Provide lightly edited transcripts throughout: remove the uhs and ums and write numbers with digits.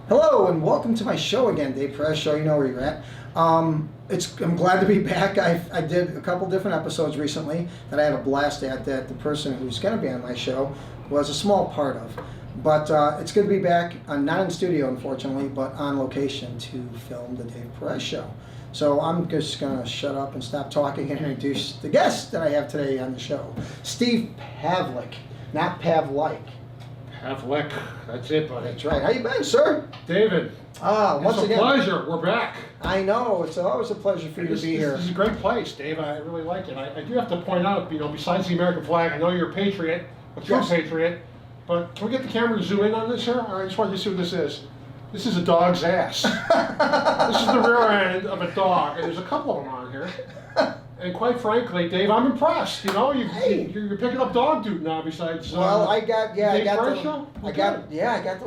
Hello and welcome to my show again, Dave Perez Show. You know where you're at. I'm glad to be back. I did a couple different episodes recently that I had a blast at. That the person who's going to be on my show was a small part of. But it's good to be back. I'm not in studio, unfortunately, but on location to film the Dave Perez Show. So I'm just going to shut up and stop talking and introduce the guest that I have today on the show, Steve Pavlik, not Pavlik. Pavlik, that's it, buddy. That's right. How you been, sir? David. Once again. It's a pleasure. We're back. I know. It's always a pleasure for you to be here. This is a great place, Dave. I really like it. I do have to point out, besides the American flag, I know you're a patriot, a true patriot, but can we get the camera to zoom in on this here? I just wanted to see what this is. This is a dog's ass. This is the rear end of a dog, and there's a couple of them on here. And quite frankly, Dave, I'm impressed. You're picking up dog dude now. Besides, I got those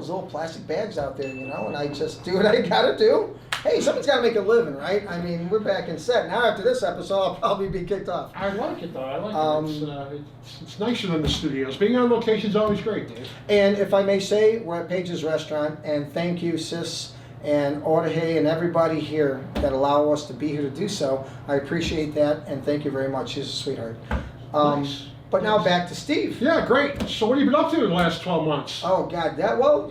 little plastic bags out there, and I just do what I gotta do. Hey, someone's gotta make a living, right? I mean, we're back in set now. After this episode, I'll probably be kicked off. I like it though. I like it. It's nicer than the studios. Being on location is always great, Dave. And if I may say, we're at Paige's Restaurant, and thank you, Sis and Ortehe and everybody here that allow us to be here to do so. I appreciate that, and thank you very much. She's a sweetheart. Nice. But now back to Steve. Yeah, great. So what have you been up to the last 12 months? Oh, God.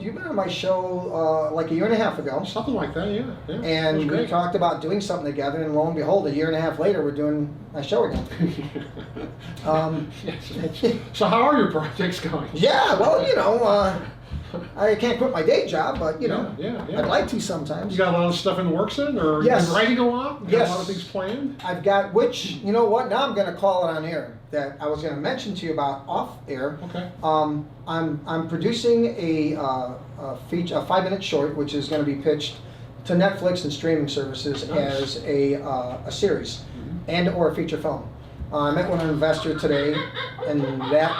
You've been on my show like a year and a half ago. Something like that, yeah. And we talked about doing something together, and lo and behold, a year and a half later, we're doing my show again. So how are your projects going? Yeah, well, I can't quit my day job, but I'd like to sometimes. You got a lot of stuff in the works then, or yes. You've been writing a lot? Yes. A lot of things planned? I've got, you know what? Now I'm going to call it on air. That I was going to mention to you about off air. Okay. I'm producing a 5-minute short, which is going to be pitched to Netflix and streaming services as a series and or a feature film. I met with an investor today, and that.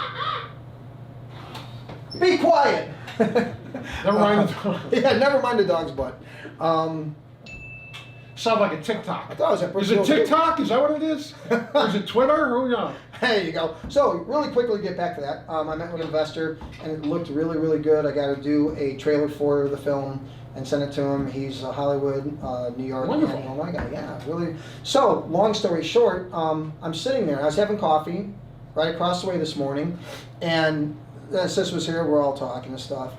Be quiet. Never mind the dog. Yeah, never mind the dog's butt. Sounds like a TikTok. I thought it was Is it TikTok? Is that what it is? Or is it Twitter? Who knows? There you go. So really quickly get back to that. I met with an investor, and it looked really, really good. I got to do a trailer for the film and send it to him. He's Hollywood, New York. Wonderful. Oh my God, yeah, really. So long story short, I'm sitting there. I was having coffee right across the way this morning, and Sis was here. We're all talking and stuff,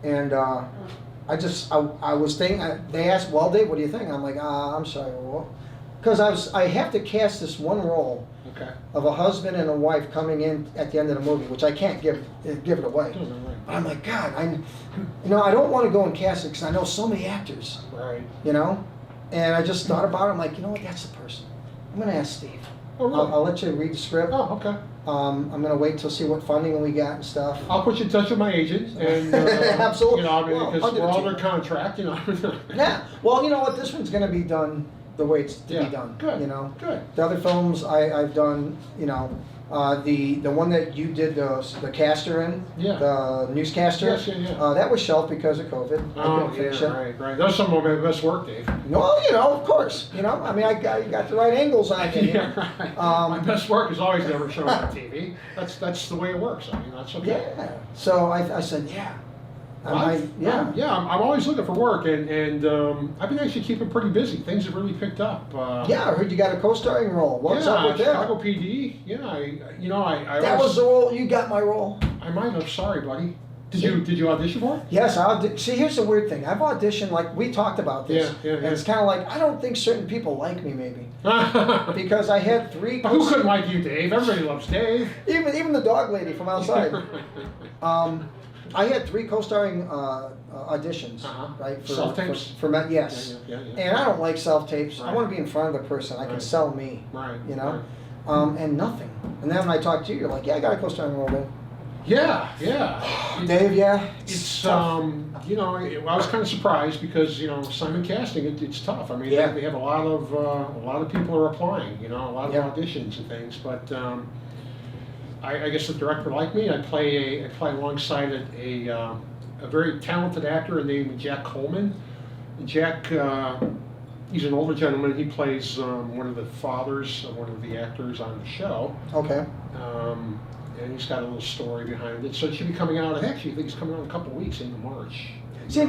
and I was thinking. They asked, "Well, Dave, what do you think?" I'm like, "I'm sorry, because I have to cast this one role of a husband and a wife coming in at the end of the movie, which I can't give it away." But I'm like, God, I don't want to go and cast it because I know so many actors, right? And I just thought about it. I'm like, you know what? That's the person. I'm going to ask Steve. Oh, really? I'll let you read the script. Oh, okay. I'm going to wait till see what funding we got and stuff. I'll put you in touch with my agent. And, absolutely. Because we're all under contract, Yeah. Well, you know what? This one's going to be done the way it's to be done. Good. Good. The other films I've done, the one that you did the caster in, the newscaster. Yes, yeah. That was shelved because of COVID. Right. That was some of my best work, Dave. Well, of course. I got the right angles on it. Right. My best work is always never shown on TV. That's the way it works. That's okay. Yeah. So I said, yeah. I'm always looking for work, and I've been actually keeping pretty busy. Things have really picked up. I heard you got a co-starring role. What's up with that? Chicago PD. Yeah, I that was the role. You got my role. I might have. Sorry, buddy. Did you audition for it? Yes, see, here's the weird thing. I've auditioned, like, we talked about this. Yeah. And it's kind of like, I don't think certain people like me, maybe. Because I had 3... Who couldn't like you, Dave? Everybody loves Dave. Even the dog lady from outside. I had 3 co-starring auditions, right? For self-tapes? Yes. Yeah. And I don't like self-tapes. Right. I want to be in front of the person. I can sell me. Right. And nothing. And then when I talked to you, you're like, yeah, I got a co-starring role, Dave. Yeah. Dave, yeah. It's I was kind of surprised because Simon Casting, it's tough. I mean, they have a lot of people are applying. A lot of auditions and things, but. I guess the director liked me. I play alongside a very talented actor named Jack Coleman. Jack, he's an older gentleman. He plays one of the fathers of one of the actors on the show. Okay. And he's got a little story behind it. So it should be coming out. I actually think it's coming out in a couple of weeks into March. See,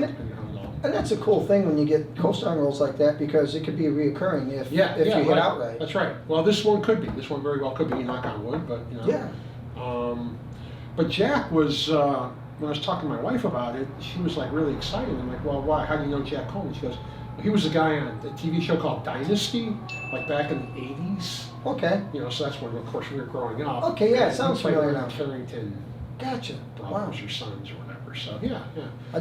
And that's a cool thing when you get co-starring roles like that, because it could be reoccurring if you hit right. outright. That's right. Well, this one could be. This one very well could be. Knock on wood, but you know. Yeah. But Jack was when I was talking to my wife about it, she was like really excited. I'm like, well, why? How do you know Jack Coleman? She goes, he was a guy on a TV show called Dynasty, like back in the '80s. Okay. You know, so that's when, of course, we were growing up. Okay, yeah, it And sounds he played familiar one of now. Carrington Gotcha. Wow. brothers or sons or whatever. So yeah.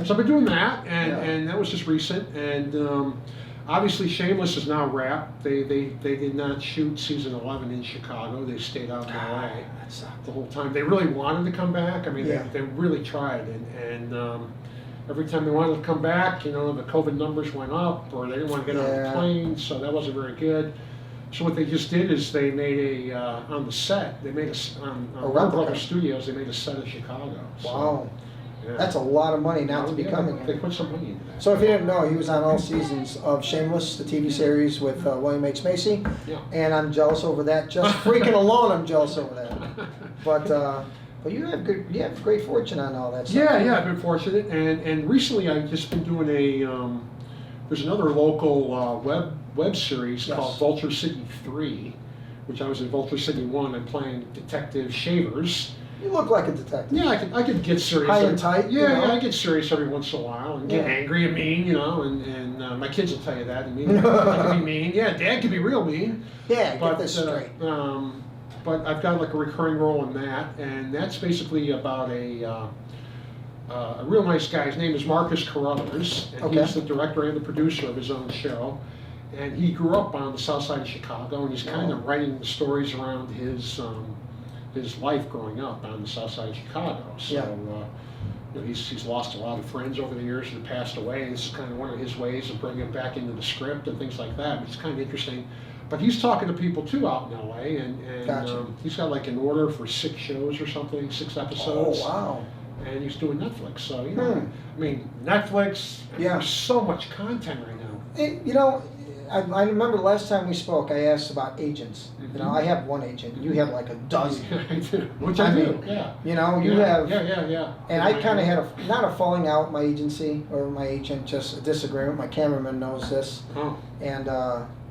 So I've been doing that, and that was just recent. And obviously, Shameless is now wrapped. They did not shoot season 11 in Chicago. They stayed out in LA That sucked. the whole time. They really wanted to come back. I mean, Yeah. they really tried, and every time they wanted to come back, you know, the COVID numbers went up, or they didn't want to get on the Yeah. plane, so that wasn't very good. So what they just did is they made on the set, they made on Warner replica. Brothers Studios, they made a set of Chicago. So, Wow. yeah. That's a lot of money not to be Yeah, coming They in. put some money into that. So if you didn't know, he was on all seasons of Shameless, the TV series with William H. Macy, Yeah. and I'm jealous over that. Just freaking alone, I'm jealous over that. But you have great fortune on all that stuff. Yeah, I've been fortunate, and recently I've just been doing there's another local web series Yes. called Vulture City 3, which I was in Vulture City 1. I'm playing Detective Shavers. You look like a detective. Yeah, I could get serious. High and tight, you know? Yeah, I get serious every once in a while and get Yeah. angry and mean, you know, and my kids will tell you that. I mean, I can be mean. Yeah, Dad can be real mean. Yeah, But get this straight. but I've got like a recurring role in that, and that's basically about a real nice guy. His name is Marcus Carruthers, and Okay. he's the director and the producer of his own show. And he grew up on the south side of Chicago, and he's kind of writing the stories around his life growing up on the south side of Chicago. So Yeah. you know, he's lost a lot of friends over the years that have passed away, and this is kind of one of his ways of bringing them back into the script and things like that. It's kind of interesting. But he's talking to people too out in LA, and Gotcha. he's got like an order for 6 shows or something, 6 episodes. Oh, wow. And he's doing Netflix, so you know, Hmm. I mean, Netflix. Yeah. There's so much content right now. You know, I remember the last time we spoke, I asked about agents. You know, I have one agent. You have like a dozen. I do, which I do. mean, Yeah. You know, you yeah, have. Yeah. And I kind of had not a falling out with my agency or my agent, just a disagreement. My cameraman knows this, Oh. and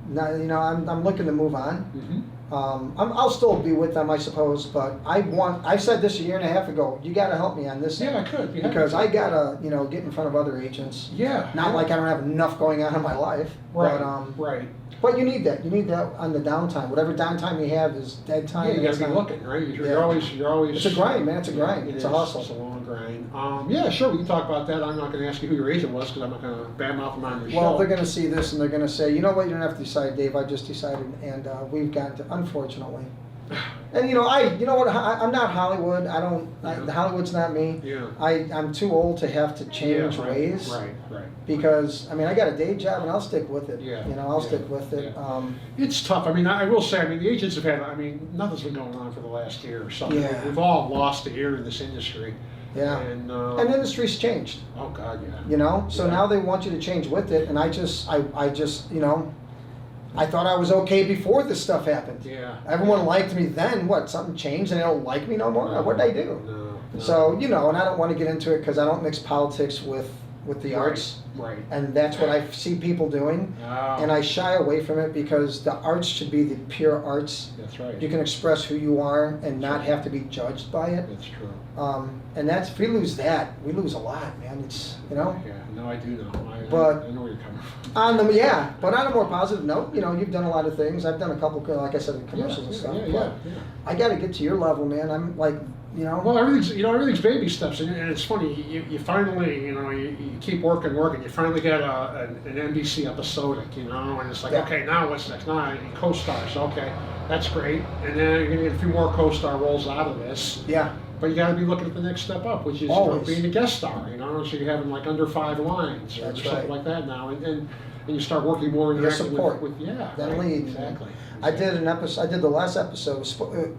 now, you know, I'm looking to move on. Mm-hmm. I'll still be with them, I suppose, but I said this a year and a half ago. You got to help me on this, Yeah, I could. Yeah. because I gotta, you know, get in front of other agents. Yeah. Not like I don't have enough going on in my life, Right. but Right. but you need that. You need that on the downtime. Whatever downtime you have is dead time. Yeah, you That's gotta be not- looking, right? You're Yeah. always. It's a grind, man. It's a grind. It It's a is. hustle. It's a long grind. Yeah, sure. We can talk about that. I'm not going to ask you who your agent was because I'm not going to badmouth him on your show. Well, they're going to see this and they're going to say, you know what, you don't have to decide, Dave. I just decided, and we've got to, unfortunately. And you know what? I'm not Hollywood. Hollywood's not me. Yeah. I'm too old to have to change right, ways. Right. Because I mean, I got a day job and I'll stick with it. Yeah, You know, I'll yeah, stick with it. yeah. It's tough. I mean, I will say, I mean, the agents have had, I mean, nothing's been going on for the last year or so. Yeah. We've all lost the ear in this industry. Yeah. And And the industry's changed. oh God, yeah. You know, so Yeah. now they want you to change with it, and I just, you know, I thought I was okay before this stuff happened. Yeah. Everyone liked me then. What? Something changed and they don't like me no more? What did I do? No. So, you know, and I don't want to get into it because I don't mix politics with the arts. Right. And that's what I see people doing. Oh, And I shy away from it because the arts should be the pure arts. that's right. You can express who you are and not have to be judged by it. That's true. And if we lose that, we lose a lot, man. It's, you know. Yeah. No, I do know. But- I know where you're coming from. But on a more positive note, you know, you've done a lot of things. I've done a couple, like I said, commercials and stuff. But Yeah. I got to get to your level, man. I'm like, you know. Well, everything's baby steps, and it's funny. You finally, you know, you keep working. You finally get an NBC episodic, you know, and it's like, Yeah. okay, now what's next? Now co-stars, okay, that's great, and then you're gonna get a few more co-star roles out of this. Yeah. But you got to be looking at the next step up, which is Always. being a guest star, you know. So you're having like under 5 lines or That's something right. like that now, and you start working more Your interacting support. with yeah, That right, lead. exactly. I did an episode. I did the last episode. Did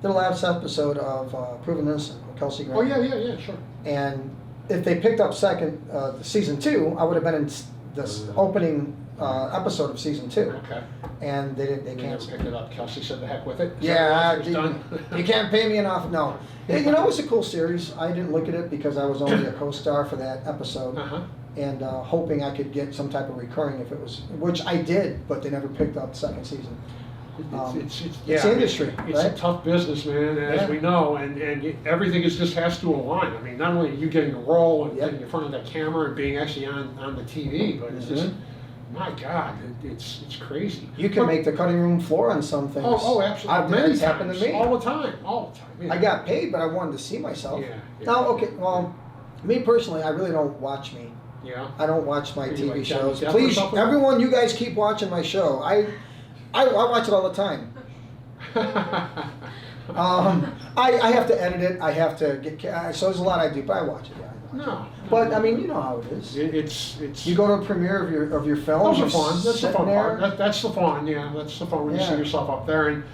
the last episode of Proven Innocent with Kelsey Grammer. Oh yeah, sure. And if they picked up season 2, I would have been in this opening episode of season 2. Okay. And they didn't. They They never canceled. picked it up. Kelsey said the heck with it. Yeah, it was done. you can't pay me enough. No, you know, it was a cool series. I didn't look at it because I was only a co-star for that episode, Uh-huh. and hoping I could get some type of recurring if it was, which I did, but they never picked up the second season. It's industry, It's right? a tough business, man, as we know, and everything just has to align. I mean, not only are you getting a role and getting in front of that camera and being actually on the TV, but it's just, my God, it's crazy. You can make the cutting room floor on some things. Oh, absolutely. It's happened to me. All the time. Yeah. I got paid, but I wanted to see myself. Yeah. Now, okay, well, me personally, I really don't watch me. Yeah. I don't watch my Maybe TV like shows. Depp or Please, something? everyone, you guys keep watching my show. I watch it all the time. I have to edit it. I have to get. So there's a lot I do, but I watch it. Yeah, I watch No. it. But I mean, you know how it is. It's. You go to a premiere of your film. Those are you're fun. That's the sitting fun there. part. That's the fun. Yeah, that's the fun when you see Yeah. yourself up there and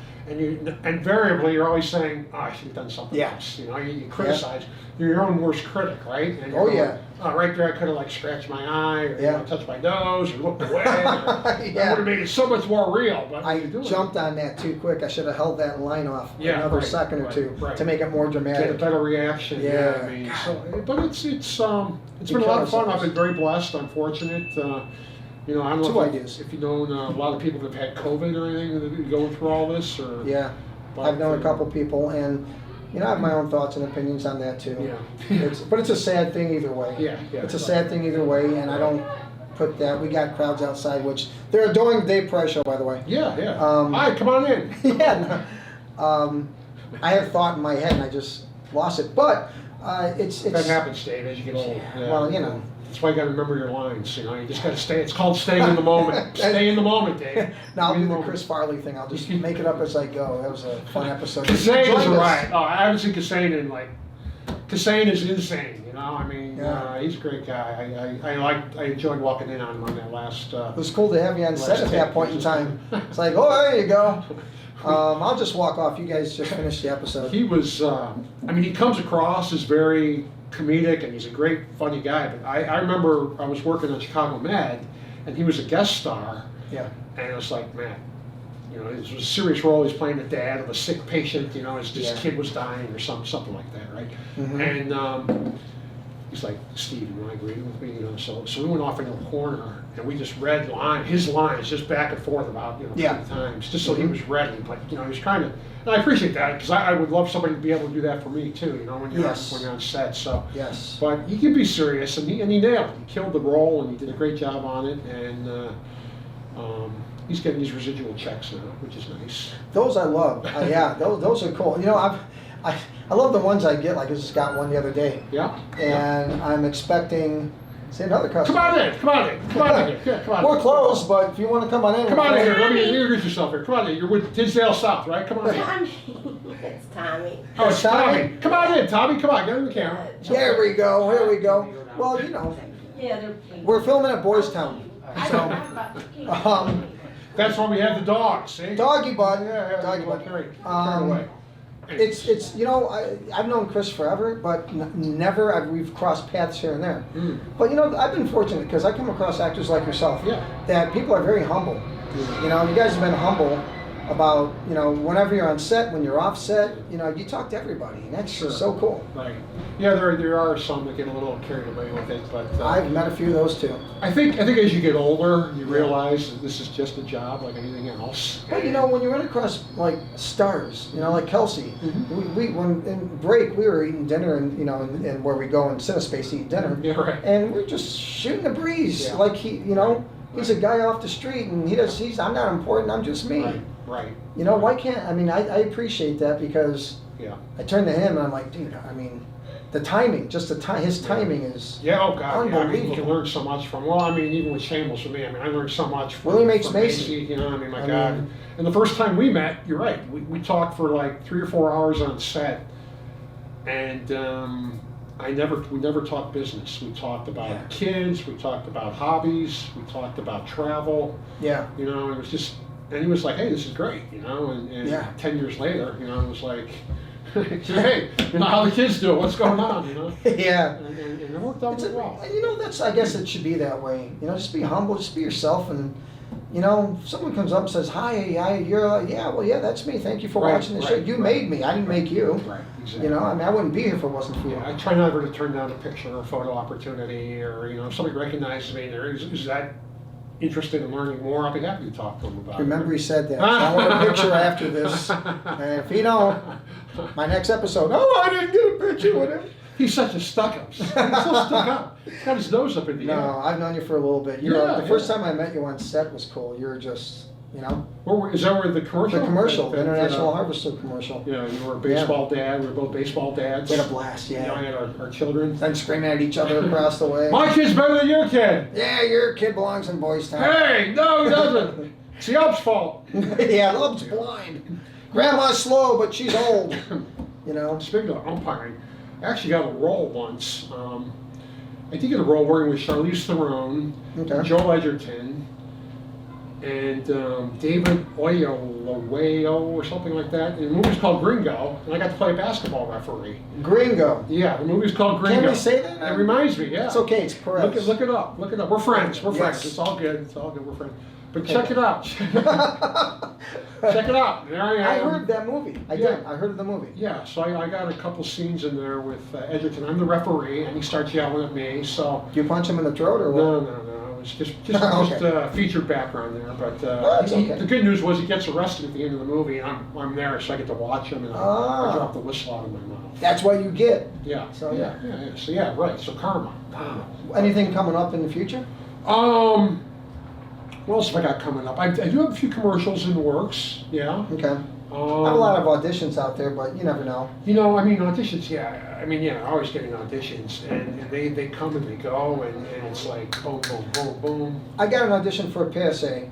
you invariably you're always saying, oh, I should have done something Yeah. else. You know, you criticize. You're your own worst critic, right? And Oh, you're yeah. going, oh, right there, I could have like scratched my eye or Yeah. touched my nose or looked away. Or, That Yeah. would have made it so much more real. But I you're doing jumped on that too quick. I should have held that line off another right, second or right, two right. to make it more Get a dramatic. better reaction. Yeah. I mean, but it's been a lot of fun. I've been very blessed. I'm fortunate. You know, I don't know Two if, ideas. if you know a lot of people that have had COVID or anything that are going through all this. Or Yeah, but, I've known a couple people, and you know, I have my own thoughts and opinions on that too. Yeah. But it's a sad thing either way. Yeah. It's a sad thing either way, and I don't put that. We got crowds outside, which they're adoring the Dave Price show, by the way. Yeah. Um, Hi, come on in. Yeah. No. I had thought in my head, and I just lost it. But it's That happens, Dave, as you get old. Yeah, well, you know. That's why you got to remember your lines. You know, you just got to stay. It's called staying in the moment. Stay in the moment, Dave. Now I'll Stay in do the moment. Chris Farley thing. I'll just make it up as I go. That was a fun episode. Kassane Join is us. right. Oh, I haven't seen Kassane in like. Kassane is insane. You know, I mean, Yeah. he's a great guy. I enjoyed walking in on him on that last. It was cool to have you on set Last at that take. point in time. It's like, oh, there you go. I'll just walk off. You guys just finished the episode. He was. I mean, he comes across as very comedic, and he's a great, funny guy. But I remember I was working on Chicago Med, and he was a guest star, Yeah. and it was like, man, you know, it was a serious role. He's playing the dad of a sick patient. You know, his Yeah. kid was dying or something like that, right? Mhm. And he's like, Steve, you want to agree with me? You know, so we went off into a corner and we just read his lines just back and forth about, you know, Yeah. 3 times, just so he was ready. But, you know, he was trying to, and I appreciate that because I would love somebody to be able to do that for me too, you know, when you're, Yes. when you're on set. So, Yes. but he can be serious and he nailed it. He killed the role and he did a great job on it. And he's getting these residual checks now, which is nice. Those I love. Yeah, those are cool. You know, I love the ones I get. Like I just got one the other day, Yeah. and I'm expecting, say, another customer. Come on in, come on in, come on in. Yeah, come on in. We're closed, but if you want to come on in, Come we're on in closed. here. Let me introduce yourself here. Come on in. You're with Tisdale South, right? Come on in. Tommy. It's Tommy. Oh, it's Tommy? Tommy. Come on in, Tommy. Come on, get in the camera. There we go. Here we go. Well, you know, Yeah, they're. we're filming at Boys Town, so That's why we have the dogs. See? doggy bud, Yeah, doggy well, bud. carry away. It's you know, I've known Chris forever, but never we've crossed paths here and there. Mm. But you know, I've been fortunate because I come across actors like yourself Yeah. that people are very humble. You know, you guys have been humble about, you know, whenever you're on set, when you're off set, you know, you talk to everybody, and that's Sure. so cool. Right. Yeah, there are some that get a little carried away with it, but I've met a few of those too. I think as you get older, you realize that this is just a job like anything else. But you know, when you run across like stars, you know, like Kelsey, Mhm. we when in break we were eating dinner, and you know, and where we go in Cinespace to eat dinner, Yeah, right. and we're just shooting the breeze. Yeah. Like you know, he's a Right. guy off the street, and I'm not important. I'm just me. Right. You know, why can't I mean I appreciate that because Yeah. I turn to him and I'm like, dude, I mean, the timing, just his timing is. Yeah, oh God, yeah, I mean, you Unbelievable. can learn so much from, well, I mean, even with Shameless for me, I mean, I learned so much from Willie Makes from Macy. you know, I mean, my I God. mean- And the first time we met, you're right, we talked for like 3 or 4 hours on set, and we never talked business. We talked about Yeah. kids, we talked about hobbies, we talked about travel, Yeah. you know, it was just, and he was like, hey, this is great, you know, and Yeah. 10 years later, you know, it was like, hey, you know, how the kids do it, what's going on, you know? Yeah. And it worked out It's really well. and you know, I guess it should be that way. You know, just be humble, just be yourself, and you know, if someone comes up and says, hi, you're like, yeah, well, yeah, that's me. Thank you for Right, watching the show. right, You right. made me. I didn't make you. Right, exactly. You know, I mean, I wouldn't be here if it wasn't for you. Yeah, I try never to turn down a picture or a photo opportunity, or you know, if somebody recognizes me, there is that interested in learning more, I'll be happy to talk to them about Remember it. he said that. So I want a picture after this. And if he don't, my next episode, oh, I didn't get a picture with him. He's such a stuck-up. He's so stuck up. He's got his nose up in the No, air. I've known you for a little bit. Yeah, The first yeah. time I met you on set was cool. You were just, you know, Is that where the commercial? the commercial, the That, International Harvester commercial. Yeah, you were a baseball dad. We were both baseball dads. We had a blast, You know, yeah. we had our children. Then screaming at each other across the way. My kid's better than your kid. Yeah, your kid belongs in Boys Town. Hey, no, he doesn't. It's the Up's fault. Yeah, Love's blind. Grandma's slow, but she's old. You know. Speaking of umpiring, I actually got a role once. I did get a role working with Charlize Theron, Okay. Joel Edgerton, and David Oyelowo or something like that. And the movie's called Gringo, and I got to play a basketball referee. Gringo. Yeah, the movie's called Gringo. Can we say that? It reminds me, yeah. It's okay, it's correct. Look it up. Look it up. We're friends. We're friends. Yes. It's all good. It's all good. We're friends. But Okay. check it out. Check it out. There I I am. heard that movie. I Yeah. did. I heard of the movie. Yeah, so I got a couple scenes in there with Edgerton. I'm the referee, and he starts yelling at me. So Do you punch him in the throat or what? no. It's just Okay. featured background there. But that's okay. the good news was he gets arrested at the end of the movie, and I'm there, so I get to watch him, and Ah. I drop the whistle out of my mouth. That's what you get. Yeah. So, yeah. So yeah, right. So karma. Anything coming up in the future? What else have I got coming up? I do have a few commercials in the works. Yeah. Okay. I have a lot of auditions out there, but you never know. You know, I mean, auditions, yeah. I mean, yeah, always getting auditions, and they come and they go, and it's like boom, boom, boom, boom. I got an audition for a PSA.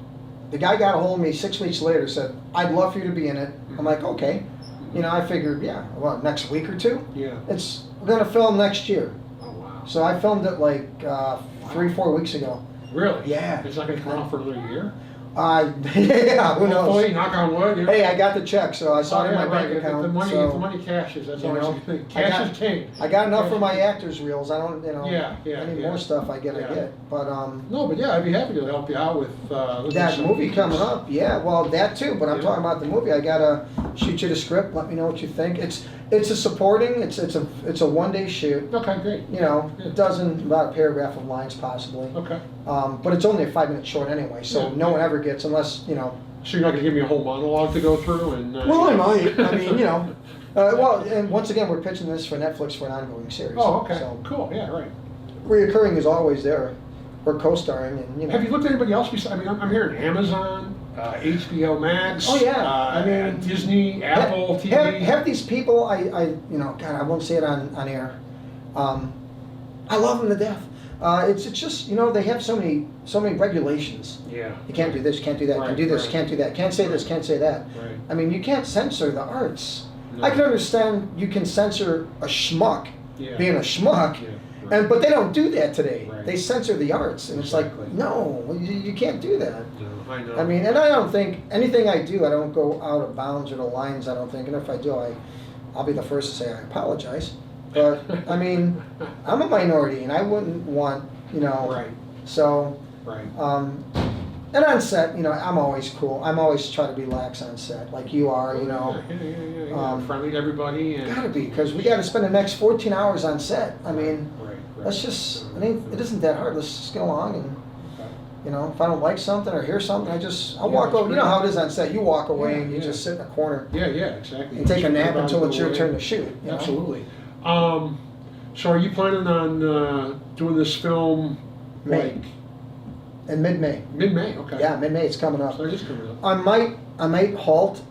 The guy got a hold of me 6 weeks later, said, I'd love for you to be in it. I'm like, okay. You know, I figured, yeah, well, next week or two? Yeah. We're going to film next year. Oh, wow. So I filmed it like 3-4 weeks ago. Really? Yeah. It's not going to come out for another year? Yeah, who knows? Hopefully, knock on wood. You know? Hey, I got the check, so I saw it in my bank If account. the money, so, if the money cashes, that's you always know, the thing. I got- Cash is king. I got enough Cash for is my king. actors reels. I don't, you know, Yeah, any yeah. more stuff I Yeah. get. But No, but yeah, I'd be happy to help you out with that some movie features. coming up, yeah, well, that too, but I'm Yeah. talking about the movie. I gotta shoot you the script, let me know what you think. It's a supporting, it's a one-day shoot. Okay, great. You know, Yeah. it doesn't, about a paragraph of lines possibly. Okay. But it's only a 5-minute short anyway, so Yeah. no one ever gets, unless, you know. So you're not going to give me a whole monologue to go through? And Well, I might, I mean, you know. Well, and once again, we're pitching this for Netflix for an ongoing series. Oh, okay. So, Cool. Yeah, right. reoccurring is always there. We're co-starring and, you know. Have you looked at anybody else besides? I mean, I'm hearing Amazon, HBO Max. Oh, yeah. I mean, Disney, Apple TV. Have these people, I you know, God, I won't say it on air. I love them to death. It's just, you know, they have so many regulations. Yeah. You can't do this, can't do that, Right, can do this, right. can't do that, can't say this, can't say that. Right. I mean, you can't censor the arts. No. I can understand you can censor a schmuck Yeah. being a schmuck, Yeah. Right. but they don't do that today. Right. They censor the arts, and Exactly. it's like, no, you can't do that. No, I know. I mean, and I don't think anything I do, I don't go out of bounds or the lines. I don't think, and if I do, I'll be the first to say I apologize. But I mean, I'm a minority, and I wouldn't want, you know. Right. So, Right. and on set, you know, I'm always cool. I'm always try to be lax on set, like you are, you know. Yeah. Friendly to everybody. And Gotta be, because we got to spend the next 14 hours on set. I mean, Right. let's just, it isn't that hard. Let's just get along and. Okay. You know, if I don't like something or hear something, I'll Yeah, walk that's over. You know great. how it is on set. You walk away Yeah, and you yeah. just sit in a corner Yeah, exactly. and take a Just nap about until it's your away. turn to shoot. You know? Absolutely. So are you planning on doing this film May. like In mid-May. mid-May? Okay. Yeah, mid-May. It's coming up. So it is coming up. I might halt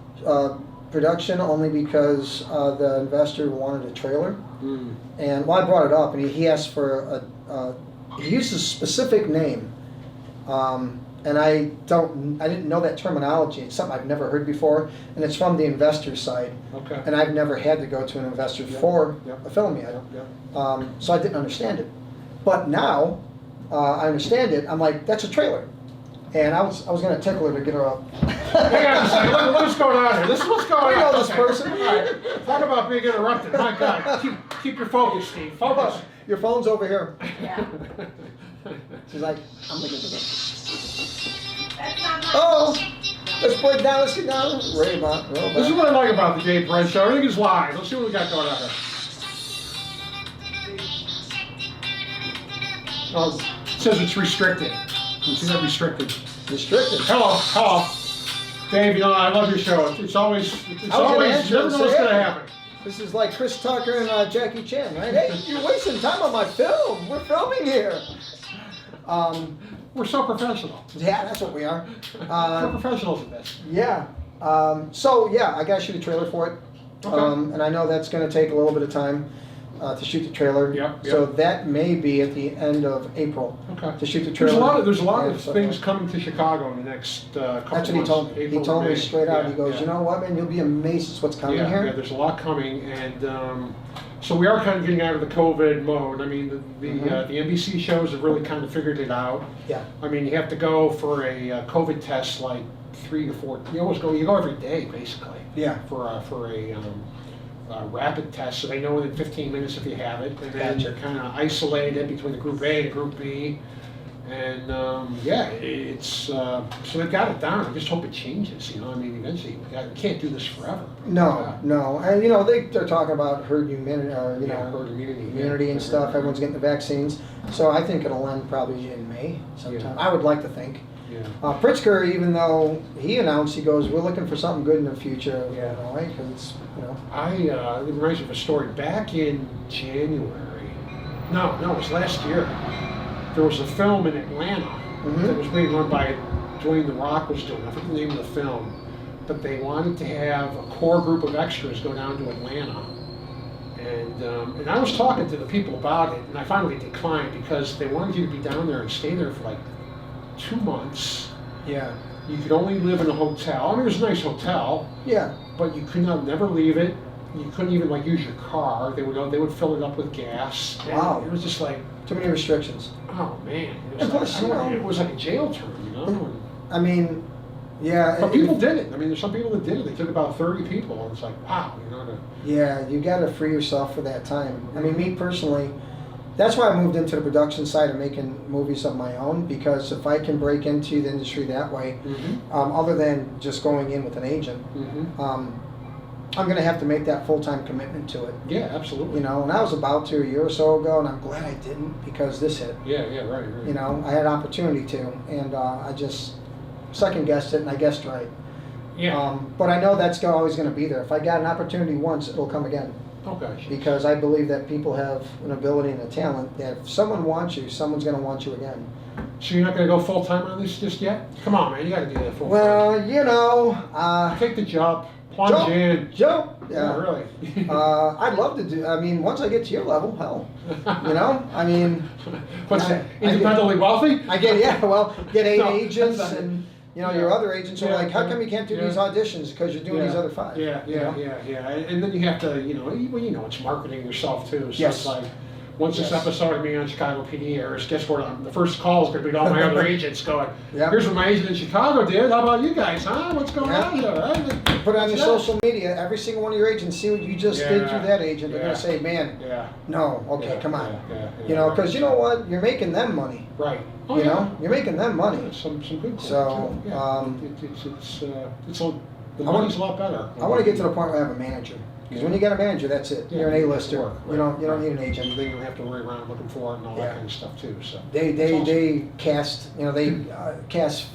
production only because the investor wanted a trailer, Mm. and well, I brought it up, and he asked for he used a specific name, and I didn't know that terminology. It's something I've never heard before, and it's from the investor side. Okay. And I've never had to go to an investor Yeah, for yeah. a film yet. Yeah. So I didn't understand it. But now I understand it. I'm like, that's a trailer. And I was going to tickle her to get her up. Hang on a second. What's going on here? This is what's going We on. know this Okay. person. All right. Talk about being interrupted. My God. Keep your focus, Steve. Focus. Your phone's over here. Yeah. She's like, I'm going to get it. Oh, let's break down. Let's get down. Robot. This is what I like about the Jay Perez show. Everything is live. Let's see what we got going on here. Oh, it says it's restricted. You see that restricted? Restricted. Hello. Dave, you know, I love your show. It's always, you never know what's going to happen. This is like Chris Tucker and Jackie Chan, right? Hey, you're wasting time on my film. We're filming here. We're so professional. Yeah, that's what we are. We're professionals at this. Yeah. So yeah, I gotta shoot a trailer for it. Okay. And I know that's gonna take a little bit of time to shoot the trailer. Yep. So that may be at the end of April. Okay. To shoot the trailer. There's a lot and of so things forth. coming to Chicago in the next couple That's what he months. told me. April, He told me May. straight out. Yeah, He goes, yeah. you know what, man? You'll be amazed at what's coming Yeah, here. yeah, there's a lot coming, and so we are kind of getting out of the COVID mode. I mean, the NBC shows have really kind of figured it out. Yeah. I mean, you have to go for a COVID test like 3 to 4. You go every day basically. Yeah. For a rapid test, so they know within 15 minutes if you have it, and then Gotcha. you're kind of isolated between the group A and group B. And it's so they've got it down. I just hope it changes. You know, I mean, eventually we can't do this forever. No, and you know they're talking about herd immunity, or Herd immunity, immunity and stuff. Everyone's getting the vaccines, so I think it'll end probably in May sometime. Yeah. I would like to think. Yeah. Pritzker, even though he announced, he goes, "We're looking for something good in the future." Yeah. Because it's It reminds me of a story. Back in January, no, it was last year. There was a film in Atlanta that was being run by Dwayne The Rock was doing. I forget the name of the film, but they wanted to have a core group of extras go down to Atlanta. And I was talking to the people about it, and I finally declined because they wanted you to be down there and stay there for like 2 months. Yeah. You could only live in a hotel. I mean, it was a nice hotel, Yeah. but you could never leave it. You couldn't even like use your car. They would fill it up with gas. And Wow. It was just like, Too many restrictions. oh man. It And was, plus, like, you know- it was like a jail term, you know. And- I mean, yeah. but people did it. I mean, there's some people that did it. They took about 30 people, and it's like, wow, you know. Yeah, you got to free yourself for that time. I mean, me personally, that's why I moved into the production side of making movies of my own, because if I can break into the industry that way, other than just going in with an agent, I'm going to have to make that full-time commitment to it. Yeah, absolutely. You know, and I was about to a year or so ago, and I'm glad I didn't, because this hit. Yeah, right. You know, I had opportunity to, and I just second-guessed it, and I guessed right. Yeah. But I know that's always going to be there. If I got an opportunity once, it'll come again. Okay. Because I believe that people have an ability and a talent that if someone wants you, someone's going to want you again. So you're not going to go full time on this just yet? Come on, man, you got to do that full time. Well, you know, Take the job, plunge in. Jump. Yeah, really. I'd love to do. I mean, once I get to your level, hell, you know. I mean, What's I- that? I get- Independently wealthy? I get get 8 No, agents, that's not it. and you know Yeah. your other agents are Yeah, like, how yeah, come you can't do yeah. these auditions because you're doing these other 5? Yeah, you know? And then you have to, it's marketing yourself too. So Yes. it's like, once this Yes. episode of me on Chicago PD airs, guess what? The first call is going to be to all my other agents going, Yeah. here's what my agent in Chicago did. How about you guys, huh? What's going Yeah. on here? Right? Put it on your Yeah. social media. Every single one of your agents, see what you just did Yeah. through that agent. They're Yeah. gonna say, "Man, Yeah. no, okay, Yeah, come on." yeah, You know, because you know what? You're making them money. Right. Oh, You yeah. know, you're making them money. Yeah, some good cool So, too. Yeah. The I wanna- money's a lot better. I want to get to the point where I have a manager. Because when you got a manager, that's it. You're an Yeah, A-lister. work, You don't right. need an agent. Then you don't have to worry around looking for it and all Yeah. that kind of stuff too. So They It's awesome. cast, cast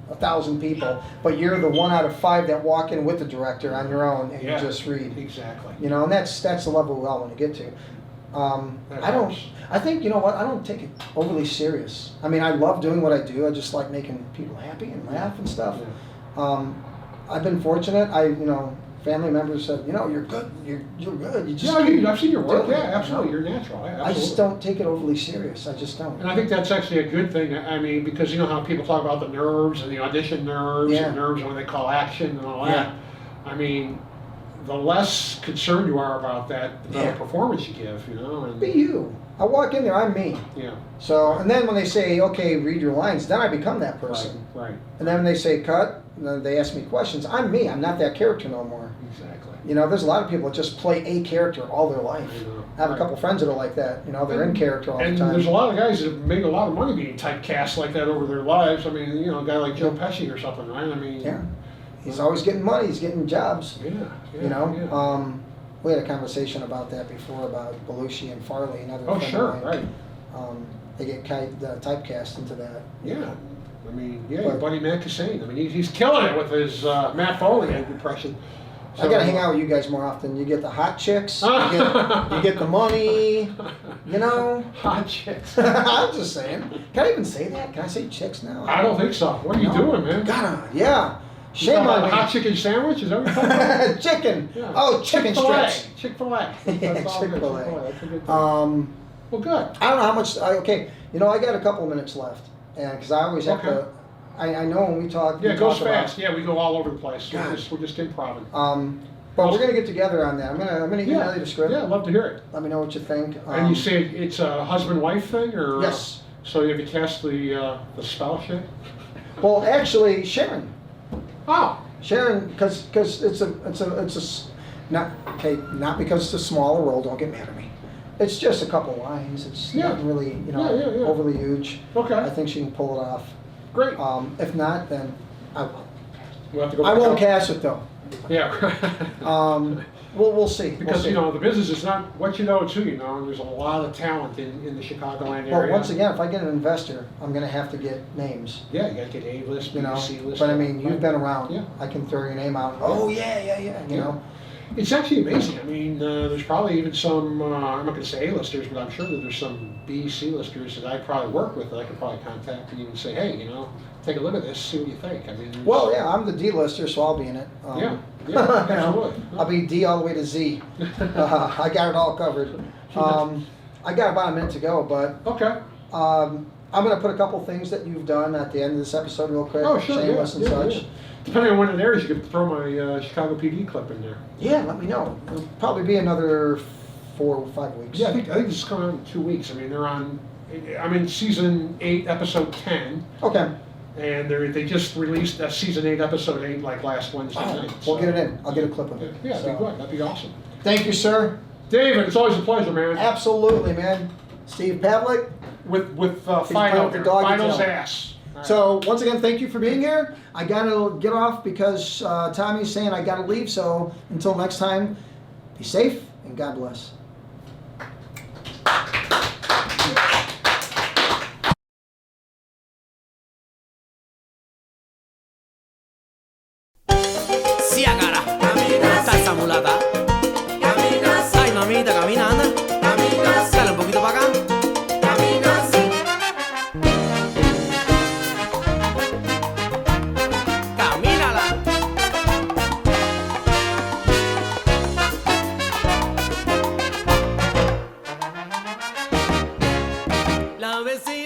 1,000 people, but you're the 1 out of 5 that walk in with the director on your own and Yeah. you just read. Exactly. You know, and that's the level we all want to get to. That I don't. helps. I think you know what? I don't take it overly serious. I mean, I love doing what I do. I just like making people happy and laugh and stuff. Yeah. I've been fortunate. Family members said, you're good. You're good. You just Yeah, I've seen your work. do it, Yeah, absolutely. you know? You're natural. Yeah, I just absolutely. don't take it overly serious. I just don't. And I think that's actually a good thing. I mean, because you know how people talk about the nerves and the audition nerves Yeah. and nerves when they call action and all Yeah. that. I mean, the less concerned you are about that, the better Yeah. performance you give, you know. And Be you. I walk in there, I'm me. Yeah. So, and then when they say, okay, read your lines, then I become that person. Right. And then when they say cut, and then they ask me questions, I'm me. I'm not that character no more. Exactly. You know, there's a lot of people that just play a character all their life. I know. I have a Right. couple friends that are like that. You know, they're in character all the And time. there's a lot of guys that have made a lot of money being typecast like that over their lives. I mean, you know, a guy like Joe Pesci or something, right? I mean, Yeah. He's always getting money. He's getting jobs. yeah, You know, yeah. we had a conversation about that before about Belushi and Farley and other. Oh, friend sure, of mine. right. They get typecast into that. Yeah. I mean, yeah, But- Buddy Matt Cassane. I mean, he's killing it with his Matt Foley impression. I gotta hang out with you guys more often. You get the hot chicks, you get the money, you know. Hot chicks. I'm just saying. Can I even say that? Can I say chicks now? I don't think so. What are you No. doing, man? Gotta, yeah. You Shame talking about on a me. hot chicken sandwich? Is that what you're talking about? Chicken. Yeah. Oh, chicken Chick-fil-A. strips. Chick-fil-A. That's all good. Chick-fil-A. That's a good thing. Well, good. I don't know how much. Okay, you know, I got a couple minutes left, and because I always have Okay. to. I know when we talk. Yeah, we it goes talk about- fast. Yeah, we go all over the place. God. We're just improv. But we're gonna get together on that. I'm gonna email you the script. Yeah, I'd love to hear it. Let me know what you think. And you say it's a husband-wife thing, or Yes. So you have to cast the spouse yet? Well, actually, Sharon. Oh, Sharon, because not okay, not because it's a smaller role. Don't get mad at me. It's just a couple lines. It's Yeah. not really, you know, Yeah. overly huge. I okay, think she can pull it off. great. If not, then I will. We'll have to go. I back won't out. cast it though. Yeah. We'll see. We'll Because see. you know the business is not what you know it's who you know, and there's a lot of talent in the Chicagoland Well, area. once again, if I get an investor, I'm gonna have to get names. Yeah, you gotta get A list, You B, know, C list. but I mean, you've been around. Yeah. I can throw your name out. Oh yeah. You know. It's actually amazing. I mean, there's probably even some, I'm not going to say A-listers, but I'm sure that there's some B, C-listers that I probably work with that I could probably contact and even say, hey, you know, take a look at this, see what you think. I mean, there's- Well, yeah, I'm the D-lister, so I'll be in it. Yeah, you know, absolutely. I'll be D all the way to Z. I got it all covered. I got about a minute to go, but Okay. I'm gonna put a couple things that you've done at the end of this episode real quick. Oh, sure, Shameless yeah, and yeah, such. yeah. Depending on when it airs, you could throw my Chicago PD clip in there. Yeah, let me know. It'll probably be another 4 or 5 weeks. Yeah, I think this is coming out in 2 weeks. I mean, I'm in season 8, episode 10, Okay. and they just released season 8, episode 8, like last Wednesday Oh, night. we'll so- get it in. I'll get a clip of it. Yeah, that'd be So, good. That'd be awesome. Thank you, sir. David, it's always a pleasure, man. Absolutely, man. Steve Pavlik. With playing with the doggy finals tail. ass. All right. So once again, thank you for being here. I gotta get off because Tommy's saying I gotta leave. So until next time, be safe and God bless. Sí, cara. Está esa mulata. Ay, mamita, caminando. Sale un poquito para acá. Camínala. La vecina.